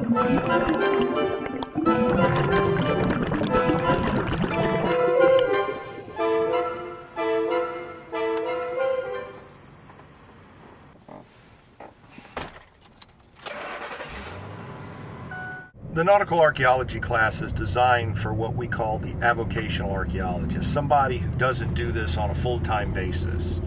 The nautical archaeology class is designed for what we call the avocational archaeologist, somebody who doesn't do this on a full-time basis.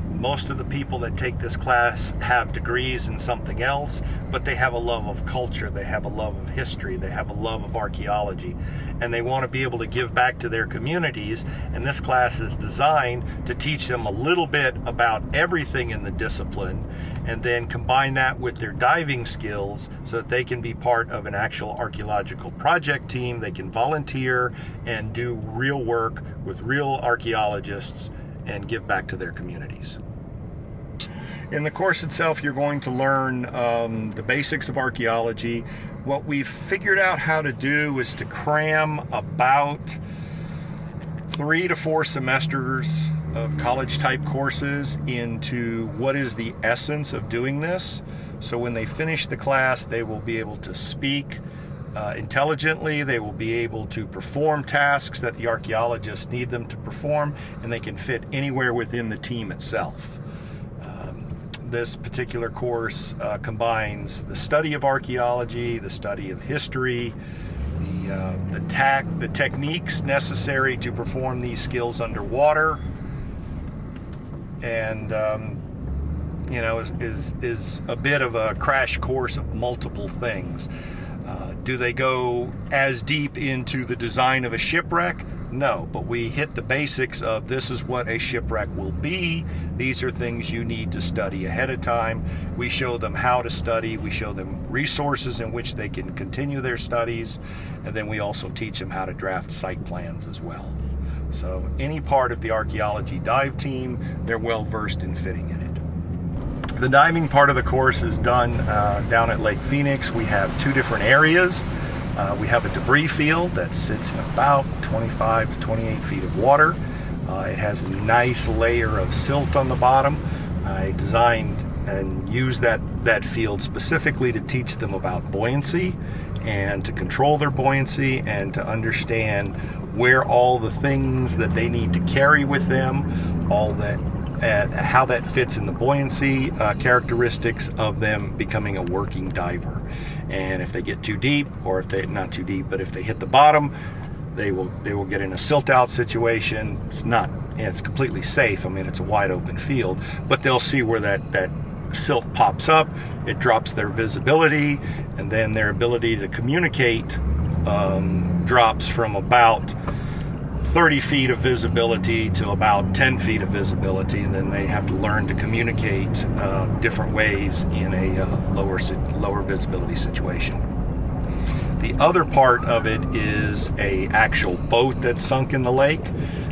Most of the people that take this class have degrees in something else, but they have a love of culture, they have a love of history, they have a love of archaeology, and they want to be able to give back to their communities, and this class is designed to teach them a little bit about everything in the discipline, and then combine that with their diving skills so that they can be part of an actual archaeological project team. They can volunteer and do real work with real archaeologists and give back to their communities. In the course itself, you're going to learn the basics of archaeology. What we've figured out how to do is to cram about 3 to 4 semesters of college type courses into what is the essence of doing this. So when they finish the class, they will be able to speak intelligently, they will be able to perform tasks that the archaeologists need them to perform, and they can fit anywhere within the team itself. This particular course combines the study of archaeology, the study of history, the techniques necessary to perform these skills underwater, and is a bit of a crash course of multiple things. Do they go as deep into the design of a shipwreck? No, but we hit the basics of this is what a shipwreck will be. These are things you need to study ahead of time. We show them how to study. We show them resources in which they can continue their studies. And then we also teach them how to draft site plans as well. So any part of the archaeology dive team, they're well versed in fitting in it. The diving part of the course is done down at Lake Phoenix. We have 2 different areas. We have a debris field that sits in about 25 to 28 feet of water. It has a nice layer of silt on the bottom. I designed and used that field specifically to teach them about buoyancy and to control their buoyancy and to understand where all the things that they need to carry with them, all that, how that fits in the buoyancy characteristics of them becoming a working diver. And if they get too deep, or if they not too deep, but if they hit the bottom, they will get in a silt out situation. It's completely safe. I mean, it's a wide open field, but they'll see where that silt pops up. It drops their visibility, and then their ability to communicate drops from about 30 feet of visibility to about 10 feet of visibility, and then they have to learn to communicate different ways in a lower visibility situation. The other part of it is a actual boat that's sunk in the lake.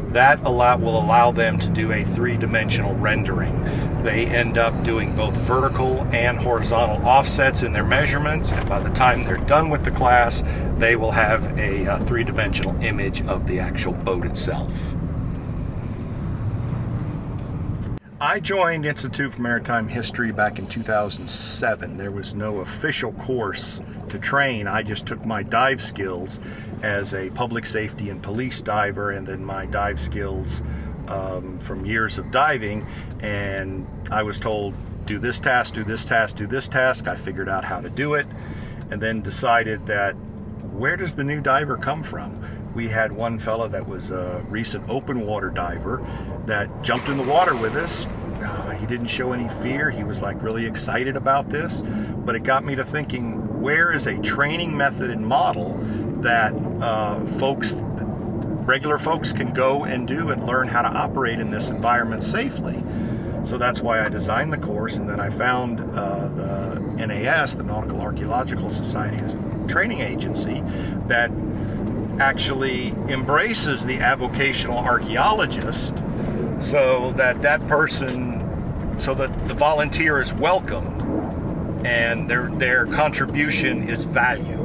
That will allow them to do a 3-dimensional rendering. They end up doing both vertical and horizontal offsets in their measurements, and by the time they're done with the class, they will have a 3-dimensional image of the actual boat itself. I joined Institute for Maritime History back in 2007. There was no official course to train. I just took my dive skills as a public safety and police diver, and then my dive skills from years of diving, and I was told, do this task, do this task, do this task. I figured out how to do it, and then decided that where does the new diver come from? We had one fella that was a recent open water diver that jumped in the water with us. He didn't show any fear. He was like really excited about this, but it got me to thinking, where is a training method and model that regular folks can go and do and learn how to operate in this environment safely? So that's why I designed the course, and then I found the NAS, the Nautical Archaeological Society, as a training agency that actually embraces the avocational archaeologist, so that the volunteer is welcomed and their contribution is valued.